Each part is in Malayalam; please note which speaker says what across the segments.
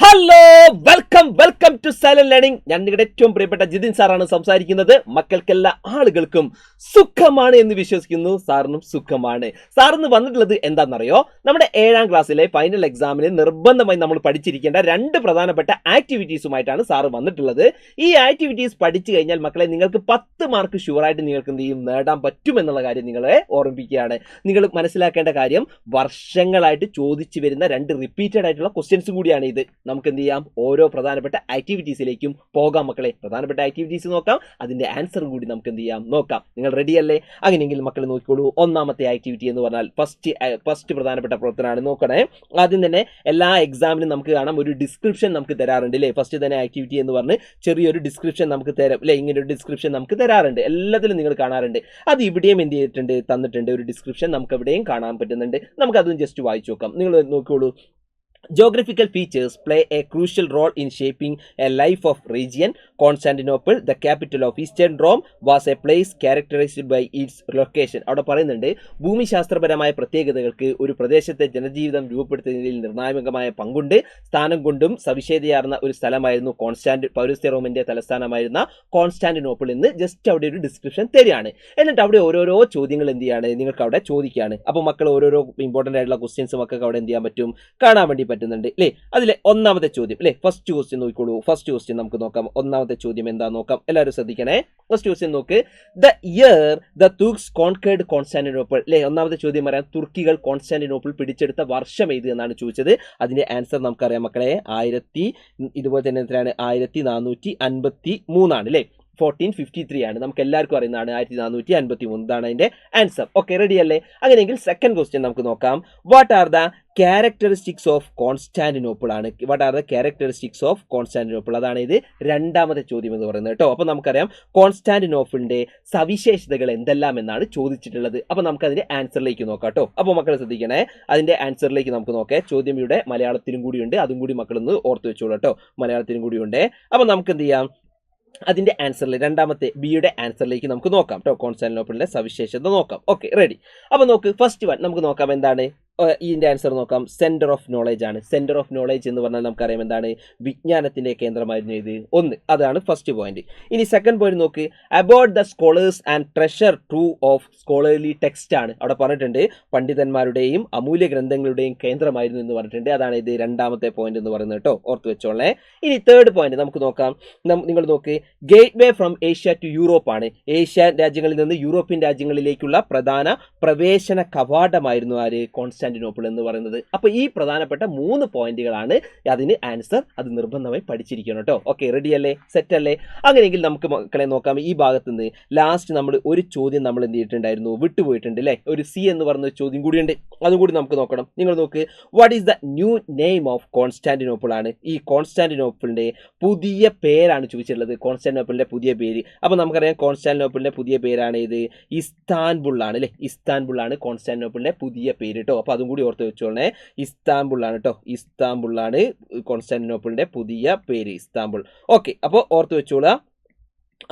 Speaker 1: Hello welcome to silent learning. ഞാൻ നിങ്ങളുടെ ഏറ്റവും പ്രിയപ്പെട്ട ജിതിൻ സാറാണ് സംസാരിക്കുന്നത്. മക്കൾക്കെല്ലാ ആളുകൾക്കും സുഖമാണ് എന്ന് വിശ്വസിക്കുന്നു. സാറിനും സുഖമാണ്. സാറിന് വന്നിട്ടുള്ളത് എന്താണെന്നറിയോ? നമ്മുടെ 7ാം ക്ലാസ്സിലെ ഫൈനൽ എക്സാമിന് നിർബന്ധമായി നമ്മൾ പഠിച്ചിരിക്കേണ്ട 2 പ്രധാനപ്പെട്ട ആക്ടിവിറ്റീസുമായിട്ടാണ് സാറ് വന്നിട്ടുള്ളത്. ഈ ആക്ടിവിറ്റീസ് പഠിച്ചു കഴിഞ്ഞാൽ മക്കളെ നിങ്ങൾക്ക് 10 മാർക്ക് ഷുവറായിട്ട് നിങ്ങൾക്ക് എന്ത് ചെയ്യും, നേടാൻ പറ്റുമെന്നുള്ള കാര്യം നിങ്ങളെ ഓർമ്മിപ്പിക്കുകയാണ്. നിങ്ങൾ മനസ്സിലാക്കേണ്ട കാര്യം, വർഷങ്ങളായിട്ട് ചോദിച്ചു വരുന്ന 2 റിപ്പീറ്റഡ് ആയിട്ടുള്ള ക്വസ്റ്റ്യൻസ് കൂടിയാണ് ഇത്. നമുക്ക് എന്ത് ചെയ്യാം, ഓരോ പ്രധാനപ്പെട്ട ആക്ടിവിറ്റീസിലേക്കും പോകാം മക്കളെ. പ്രധാനപ്പെട്ട ആക്ടിവിറ്റീസ് നോക്കാം, അതിന്റെ ആൻസറും കൂടി നമുക്ക് എന്ത് ചെയ്യാം, നോക്കാം. നിങ്ങൾ റെഡി അല്ലേ? അങ്ങനെയെങ്കിൽ മക്കൾ നോക്കിക്കോളൂ. ഒന്നാമത്തെ ആക്ടിവിറ്റി എന്ന് പറഞ്ഞാൽ ഫസ്റ്റ് പ്രധാനപ്പെട്ട പ്രവർത്തനമാണ്. നോക്കണേ, ആദ്യം തന്നെ എല്ലാ എക്സാമിനും നമുക്ക് കാണാം ഒരു ഡിസ്ക്രിപ്ഷൻ നമുക്ക് തരാറുണ്ട് അല്ലേ? ഫസ്റ്റ് തന്നെ ആക്ടിവിറ്റി എന്ന് പറഞ്ഞ് ചെറിയൊരു ഡിസ്ക്രിപ്ഷൻ നമുക്ക് തരാം അല്ലേ? ഇങ്ങനെ ഒരു ഡിസ്ക്രിപ്ഷൻ നമുക്ക് തരാറുണ്ട്, എല്ലാത്തിലും നിങ്ങൾ കാണാറുണ്ട്. അത് ഇവിടെയും എന്ത് ചെയ്തിട്ടുണ്ട്, തന്നിട്ടുണ്ട്. ഒരു ഡിസ്ക്രിപ്ഷൻ നമുക്ക് എവിടെയും കാണാൻ പറ്റുന്നുണ്ട്. നമുക്ക് അതും ജസ്റ്റ് വായിച്ചു നോക്കാം. നിങ്ങൾ നോക്കിക്കോളൂ. Geographical features play a crucial role in shaping a life of region. Constantinople, the capital of Eastern Rome, was a place characterized by its location. അവിടെ പറയുന്നുണ്ട്, ഭൂമിശാസ്ത്രപരമായ പ്രത്യേകതകൾക്ക് ഒരു പ്രദേശത്തെ ജനജീവിതം രൂപപ്പെടുത്തുന്നതിൽ നിർണായകമായ പങ്കുണ്ട്. സ്ഥാനം കൊണ്ടും സവിശേഷതയാർന്ന ഒരു സ്ഥലമായിരുന്നു പൗരസ്ത്യ റോമിന്റെ തലസ്ഥാനമായിരുന്ന കോൺസ്റ്റാന്റിനോപ്പിൾ എന്ന് ജസ്റ്റ് അവിടെ ഒരു ഡിസ്ക്രിപ്ഷൻ തരികയാണ്. എന്നിട്ട് അവിടെ ഓരോരോ ചോദ്യങ്ങൾ എന്ത് ചെയ്യാണ്, നിങ്ങൾക്ക് അവിടെ ചോദിക്കുകയാണ്. അപ്പോൾ മക്കൾ ഓരോരോ ഇമ്പോർട്ടൻ്റ് ആയിട്ടുള്ള ക്വസ്റ്റ്യൻസ് മക്കൾക്ക് അവിടെ എന്ത് ചെയ്യാൻ പറ്റും, കാണാൻ വേണ്ടി പറ്റുന്നുണ്ട് അല്ലേ? അതിലെ ഒന്നാമത്തെ ചോദ്യം അല്ലേ, ഫസ്റ്റ് ക്വസ്റ്റ്യൻ നോക്കിക്കോളൂ. ഫസ്റ്റ് ക്വസ്റ്റ്യൻ നമുക്ക് നോക്കാം. ഒന്നാമത്തെ ചോദ്യം എന്താ നോക്കാം, എല്ലാവരും ശ്രദ്ധിക്കണേ. ഫസ്റ്റ് ക്വസ്റ്റ്യൻ നോക്ക്. The year the Turks concord Constantinople അല്ലേ? ഒന്നാമത്തെ ചോദ്യം പറയാം, തുർക്കികൾ കോൺസ്റ്റാന്റിനോപ്പിൾ പിടിച്ചെടുത്ത വർഷം ഏത് എന്നാണ് ചോദിച്ചത്. അതിന്റെ ആൻസർ നമുക്കറിയാം മക്കളെ, ഇതുപോലെ തന്നെ എത്രയാണ്, 1453 ആണ് അല്ലേ? 1453 ആണ്, നമുക്ക് എല്ലാവർക്കും അറിയുന്നതാണ്. 1453 ഇതാണ് അതിന്റെ ആൻസർ. ഓക്കെ, റെഡി അല്ലേ? അങ്ങനെയെങ്കിൽ സെക്കൻഡ് ക്വസ്റ്റ്യൻ നമുക്ക് നോക്കാം. What are the characteristics of Constantinople ആണ്. What are the characteristics of Constantinople, അതാണ് ഇത് രണ്ടാമത്തെ ചോദ്യം എന്ന് പറയുന്നത് കേട്ടോ. അപ്പോൾ നമുക്കറിയാം കോൺസ്റ്റാന്റിനോപ്പിളിന്റെ സവിശേഷതകൾ എന്തെല്ലാം എന്നാണ് ചോദിച്ചിട്ടുള്ളത്. അപ്പോൾ നമുക്ക് അതിന്റെ ആൻസറിലേക്ക് നോക്കാം കേട്ടോ. അപ്പോൾ മക്കൾ ശ്രദ്ധിക്കണേ, അതിന്റെ ആൻസറിലേക്ക് നമുക്ക് നോക്കാം. ചോദ്യം ഇവിടെ മലയാളത്തിലും കൂടിയുണ്ട്, അതും കൂടി മക്കളൊന്ന് ഓർത്ത് വെച്ചോളൂ കേട്ടോ. മലയാളത്തിലും കൂടിയുണ്ട്. അപ്പോൾ നമുക്ക് എന്ത് ചെയ്യാം, അതിന്റെ ആൻസറിൽ രണ്ടാമത്തെ ബിയുടെ ആൻസറിലേക്ക് നമുക്ക് നോക്കാം കേട്ടോ. കോൺസ്റ്റാന്റിനോപ്പിളിന്റെ സവിശേഷത നോക്കാം. Okay, ready. അപ്പോൾ നോക്ക്, ഫസ്റ്റ് വൺ നമുക്ക് നോക്കാം. എന്താണ് ഇതിന്റെ ആൻസർ നോക്കാം? സെന്റർ ഓഫ് നോളേജ് ആണ്. സെന്റർ ഓഫ് നോളേജ് എന്ന് പറഞ്ഞാൽ നമുക്കറിയാം എന്താണ്, വിജ്ഞാനത്തിന്റെ കേന്ദ്രമായിരുന്നു ഇത്. അതാണ് ഫസ്റ്റ് പോയിന്റ്. ഇനി സെക്കൻഡ് പോയിന്റ് നോക്ക്. About the scholars and treasure trove of scholarly text ആണ്. അവിടെ പറഞ്ഞിട്ടുണ്ട് പണ്ഡിതന്മാരുടെയും അമൂല്യ ഗ്രന്ഥങ്ങളുടെയും കേന്ദ്രമായിരുന്നു എന്ന് പറഞ്ഞിട്ടുണ്ട്. അതാണ് ഇത് രണ്ടാമത്തെ പോയിന്റ് എന്ന് പറയുന്നത് കേട്ടോ, ഓർത്ത് വെച്ചോളേ. ഇനി തേർഡ് പോയിന്റ് നമുക്ക് നോക്കാം. നിങ്ങൾ നോക്ക്, gateway from Asia to Europe ആണ്. ഏഷ്യൻ രാജ്യങ്ങളിൽ നിന്ന് യൂറോപ്യൻ രാജ്യങ്ങളിലേക്കുള്ള പ്രധാന പ്രവേശന കവാടമായിരുന്നു ആര്, കോൺസ്റ്റാന്റിനോപ്പിൾ എന്ന് പറയുന്നത്. അപ്പോൾ ഈ പ്രധാനപ്പെട്ട 3 പോയിന്റുകളാണ് അതിന് ആൻസർ. അത് നിർബന്ധമായി പഠിച്ചിരിക്കണം കേട്ടോ. ഓക്കെ, റെഡി അല്ലേ, സെറ്റ് അല്ലേ? അങ്ങനെയെങ്കിൽ നമുക്ക് മക്കളെ നോക്കാം. ഈ ഭാഗത്ത് നിന്ന് ലാസ്റ്റ് നമ്മൾ ഒരു ചോദ്യം നമ്മൾ എന്ത് ചെയ്തിട്ടുണ്ടായിരുന്നു, വിട്ടുപോയിട്ടുണ്ട് അല്ലേ? ഒരു സി എന്ന് പറഞ്ഞ ചോദ്യം കൂടിയുണ്ട്, അതും കൂടി നമുക്ക് നോക്കണം. നിങ്ങൾ നോക്ക്, what is the new name of Constantinople ആണ്. ഈ കോൺസ്റ്റാന്റിനോപ്പിളിന്റെ പുതിയ പേരാണ് ചോദിച്ചിട്ടുള്ളത്, കോൺസ്റ്റാന്റിനോപ്പിളിന്റെ പുതിയ പേര്. അപ്പോൾ നമുക്കറിയാം കോൺസ്റ്റാന്റിനോപ്പിളിന്റെ പുതിയ പേരാണ് ഇത്, ഇസ്താൻബുൾ ആണ് അല്ലേ? ഇസ്താൻബുൾ ആണ് കോൺസ്റ്റാന്റിനോപ്പിളിന്റെ പുതിയ പേര് കേട്ടോ. അപ്പോൾ അതും കൂടി ഓർത്ത് വെച്ചോളേ. ഇസ്താംബുൾ ആണ് കേട്ടോ, ഇസ്താംബുൾ ആണ് കോൺസ്റ്റാന്റിനോപ്പിളിന്റെ പുതിയ പേര്, ഇസ്താംബുൾ. ഓക്കെ, അപ്പോൾ ഓർത്ത് വെച്ചോളാം.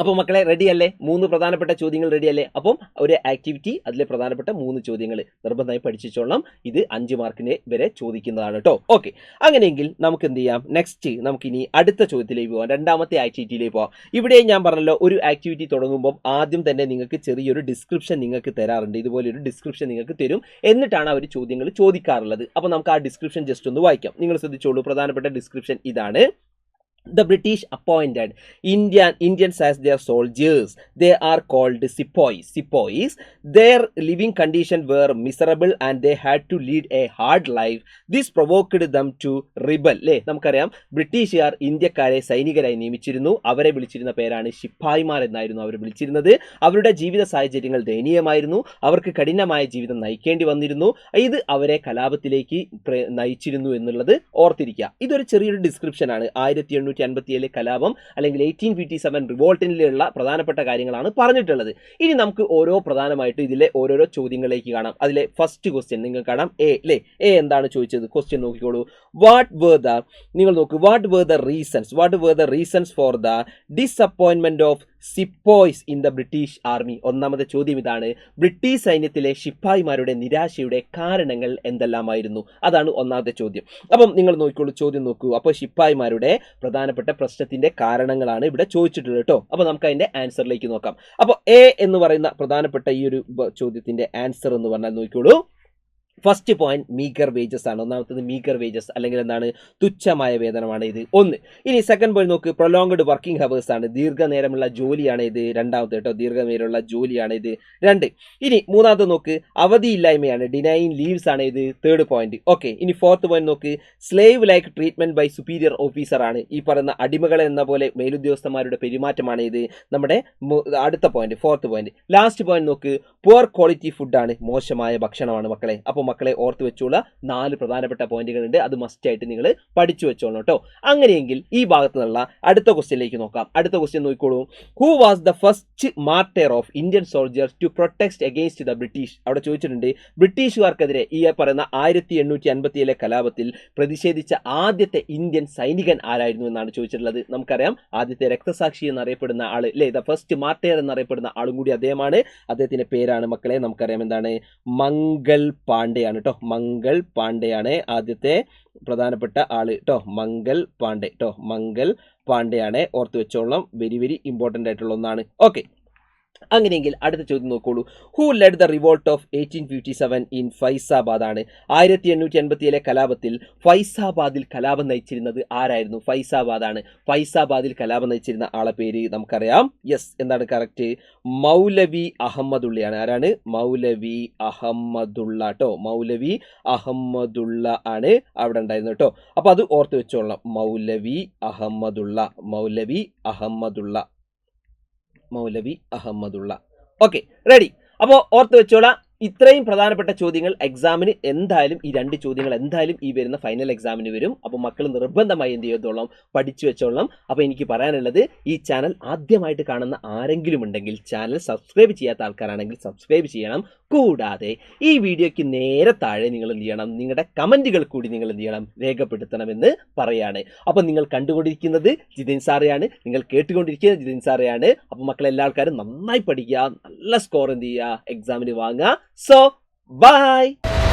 Speaker 1: അപ്പോൾ മക്കളെ റെഡി അല്ലേ? 3 പ്രധാനപ്പെട്ട ചോദ്യങ്ങൾ റെഡി അല്ലേ? അപ്പം ഒരു ആക്ടിവിറ്റി, അതിലെ പ്രധാനപ്പെട്ട 3 ചോദ്യങ്ങൾ നിർബന്ധമായി പഠിച്ചോളണം. ഇത് 5 മാർക്കിന് വരെ ചോദിക്കുന്നതാണ് കേട്ടോ. ഓക്കെ, അങ്ങനെയെങ്കിൽ നമുക്ക് എന്ത് ചെയ്യാം, നെക്സ്റ്റ് നമുക്കിനി അടുത്ത ചോദ്യത്തിലേക്ക് പോകാം, രണ്ടാമത്തെ ആക്ടിവിറ്റിയിലേക്ക് പോകാം. ഇവിടെ ഞാൻ പറഞ്ഞല്ലോ, ഒരു ആക്ടിവിറ്റി തുടങ്ങുമ്പോൾ ആദ്യം തന്നെ നിങ്ങൾക്ക് ചെറിയൊരു ഡിസ്ക്രിപ്ഷൻ നിങ്ങൾക്ക് തരാറുണ്ട്. ഇതുപോലെ ഒരു ഡിസ്ക്രിപ്ഷൻ നിങ്ങൾക്ക് തരും, എന്നിട്ടാണ് അവർ ചോദ്യങ്ങൾ ചോദിക്കാറുള്ളത്. അപ്പോൾ നമുക്ക് ആ ഡിസ്ക്രിപ്ഷൻ ജസ്റ്റ് ഒന്ന് വായിക്കാം. നിങ്ങൾ ശ്രദ്ധിച്ചോളൂ, പ്രധാനപ്പെട്ട ഡിസ്ക്രിപ്ഷൻ ഇതാണ്. The British appointed Indians as their soldiers. They are called sepoys. Their living conditions were miserable and they had to lead a hard life. This provoked them to rebel. അല്ലേ? നമുക്കറിയാം ബ്രിട്ടീഷുകാർ ഇന്ത്യക്കാരെ സൈനികരായി നിയമിച്ചിരുന്നു. അവരെ വിളിച്ചിരുന്ന പേരാണ് ശിപ്പായിമാർ എന്നായിരുന്നു അവർ വിളിച്ചിരുന്നത്. അവരുടെ ജീവിത സാഹചര്യങ്ങൾ ദയനീയമായിരുന്നു. അവർക്ക് കഠിനമായ ജീവിതം നയിക്കേണ്ടി വന്നിരുന്നു. ഇത് അവരെ കലാപത്തിലേക്ക് നയിച്ചിരുന്നു എന്നുള്ളത് ഓർത്തിരിക്കുക. ഇതൊരു ചെറിയൊരു ഡിസ്ക്രിപ്ഷൻ ആണ്. 1857 കലാപം അല്ലെങ്കിൽ 1857 റിവോൾട്ടിനുള്ള പ്രധാനപ്പെട്ട കാര്യങ്ങളാണ് പറഞ്ഞിട്ടുള്ളത്. ഇനി നമുക്ക് ഓരോ പ്രധാനമായിട്ട് ഇതിലെ ഓരോരോ ചോദ്യങ്ങളിലേക്ക് കാണാം. അതിലെ ഫസ്റ്റ് ക്വസ്റ്റ്യൻ നിങ്ങൾക്ക് കാണാം, എ അല്ലേ? എ എന്താണ് ചോദിച്ചത്? ക്വസ്റ്റ്യൻ നോക്കിക്കോളൂ. What were the reasons for the disappointment of sepoys in the British army? ഒന്നാമത്തെ ചോദ്യം ഇതാണ്. ബ്രിട്ടീഷ് സൈന്യത്തിലെ ശിപ്പായിമാരുടെ നിരാശയുടെ കാരണങ്ങൾ എന്തെല്ലാമായിരുന്നു? അതാണ് ഒന്നാമത്തെ ചോദ്യം. അപ്പം നിങ്ങൾ നോക്കിക്കോളൂ, ചോദ്യം നോക്കൂ. അപ്പോൾ ശിപ്പായിമാരുടെ പ്രധാനപ്പെട്ട പ്രശ്നത്തിന്റെ കാരണങ്ങളാണ് ഇവിടെ ചോദിച്ചിട്ടുള്ളത് കേട്ടോ. അപ്പോൾ നമുക്ക് അതിന്റെ ആൻസറിലേക്ക് നോക്കാം. അപ്പോൾ എ എന്ന് പറയുന്ന പ്രധാനപ്പെട്ട ഈ ഒരു ചോദ്യത്തിന്റെ ആൻസർ എന്ന് പറഞ്ഞാൽ നോക്കിക്കോളൂ, ഫസ്റ്റ് പോയിന്റ് മീഗർ വേജസ് ആണ്. ഒന്നാമത്തത് മീഗർ വേജസ് അല്ലെങ്കിൽ എന്താണ്, തുച്ഛമായ വേതനമാണ് ഇത് ഒന്ന്. ഇനി സെക്കൻഡ് പോയിന്റ് നോക്ക്, പ്രൊലോങ്ഡ് വർക്കിംഗ് ഹവേഴ്സ് ആണ്, ദീർഘനേരമുള്ള ജോലിയാണ് ഇത് രണ്ടാമത്തെ കേട്ടോ, ദീർഘനേരമുള്ള ജോലിയാണ് ഇത് രണ്ട്. ഇനി മൂന്നാമത്തെ നോക്ക്, അവധിയില്ലായ്മയാണ്, ഡിനൈങ് ലീവ്സ് ആണ് ഇത് തേർഡ് പോയിന്റ്. ഓക്കെ, ഇനി ഫോർത്ത് പോയിന്റ് നോക്ക്, slave like treatment by superior officer ആണ്, ഈ പറയുന്ന അടിമകളെ എന്ന പോലെ മേലുദ്യോഗസ്ഥന്മാരുടെ പെരുമാറ്റമാണ് ഇത് നമ്മുടെ അടുത്ത point, fourth point. Last point നോക്ക്, പുവർ ക്വാളിറ്റി ഫുഡ് ആണ്, മോശമായ ഭക്ഷണമാണ് മക്കളെ. അപ്പോൾ മക്കളെ ഓർത്ത് വെച്ചോളൂ, 4 പ്രധാനപ്പെട്ട പോയിന്റുകളുണ്ട്, അത് മസ്റ്റ് ആയിട്ട് നിങ്ങൾ പഠിച്ചു വെച്ചോളൂ കേട്ടോ. അങ്ങനെയെങ്കിൽ ഈ ഭാഗത്ത് നിന്നുള്ള അടുത്ത ക്വസ്റ്റ്യനിലേക്ക് നോക്കാം. അടുത്ത ക്വസ്റ്റ്യൻ നോക്കിക്കോളൂ. Who was the first martyr of Indian soldiers to protect against the British? അവിടെ ചോദിച്ചിട്ടുണ്ട്, ബ്രിട്ടീഷുകാർക്കെതിരെ ഈ പറയുന്ന 1857 കലാപത്തിൽ പ്രതിഷേധിച്ച ആദ്യത്തെ ഇന്ത്യൻ സൈനികൻ ആരായിരുന്നു എന്നാണ് ചോദിച്ചിട്ടുള്ളത്. നമുക്കറിയാം, ആദ്യത്തെ രക്തസാക്ഷി എന്നറിയപ്പെടുന്ന ആള് അല്ലേ, ദ ഫസ്റ്റ് മാർട്ടർ എന്നറിയപ്പെടുന്ന ആളും കൂടി അദ്ദേഹമാണ്. അദ്ദേഹത്തിന്റെ പേരാണ് മക്കളെ നമുക്കറിയാം എന്താണ്, മംഗൾ പാണ്ഡെ ആണ് കേട്ടോ. മംഗൾ പാണ്ഡെയാണ് ആദ്യത്തെ പ്രധാനപ്പെട്ട ആള് കേട്ടോ, മംഗൾ പാണ്ഡെ കേട്ടോ, മംഗൾ പാണ്ഡെയാണ്. ഓർത്ത് വെച്ചോളാം, വെരി വെരി ഇമ്പോർട്ടന്റ് ആയിട്ടുള്ള ഒന്നാണ്. ഓക്കെ, അങ്ങനെയെങ്കിൽ അടുത്ത ചോദ്യം നോക്കോളൂ. Who led the revolt of 1857 in Faizabad ആണ്. 1857 കലാപത്തിൽ ഫൈസാബാദിൽ കലാപം നയിച്ചിരുന്നത് ആരായിരുന്നു? ഫൈസാബാദ് ആണ്. ഫൈസാബാദിൽ കലാപം നയിച്ചിരുന്ന ആളെ പേര് നമുക്കറിയാം. യെസ്, എന്താണ് കറക്റ്റ്? മൗലവി അഹമ്മദുള്ളയാണ്. ആരാണ്? മൗലവി അഹമ്മദുള്ള കേട്ടോ, മൗലവി അഹമ്മദുള്ള ആണ് അവിടെ ഉണ്ടായിരുന്നത് കേട്ടോ. അപ്പൊ അത് ഓർത്ത് വെച്ചോളാം, മൗലവി അഹമ്മദുള്ള, മൗലവി അഹമ്മദുള്ള, മൗലവി അഹമ്മദുള്ള. Okay, ready. അപ്പോൾ ഓർത്ത് വെച്ചോളാം, ഇത്രയും പ്രധാനപ്പെട്ട ചോദ്യങ്ങൾ എക്സാമിന് എന്തായാലും, ഈ 2 ചോദ്യങ്ങൾ എന്തായാലും ഈ വരുന്ന ഫൈനൽ എക്സാമിന് വരും. അപ്പോൾ മക്കൾ നിർബന്ധമായി എന്ത് ചെയ്തോളാം, പഠിച്ചു വെച്ചോളാം. അപ്പോൾ എനിക്ക് പറയാനുള്ളത്, ഈ ചാനൽ ആദ്യമായിട്ട് കാണുന്ന ആരെങ്കിലും ഉണ്ടെങ്കിൽ ചാനൽ സബ്സ്ക്രൈബ് ചെയ്യാത്ത ആൾക്കാരാണെങ്കിൽ സബ്സ്ക്രൈബ് ചെയ്യണം. കൂടാതെ ഈ വീഡിയോയ്ക്ക് നേരെ താഴെ നിങ്ങൾ എന്ത് ചെയ്യണം, നിങ്ങളുടെ കമന്റുകൾ കൂടി നിങ്ങൾ എന്ത് ചെയ്യണം, രേഖപ്പെടുത്തണമെന്ന് പറയാണ്. അപ്പോൾ നിങ്ങൾ കണ്ടുകൊണ്ടിരിക്കുന്നത് ജിതിൻ സാറെയാണ്, നിങ്ങൾ കേട്ടുകൊണ്ടിരിക്കുന്നത് ജിതിൻ സാറെയാണ്. അപ്പോൾ മക്കളെ എല്ലാ ആൾക്കാരും നന്നായി പഠിക്കുക, നല്ല സ്കോർ എന്ത് ചെയ്യുക, എക്സാമിന് വാങ്ങുക. So, bye!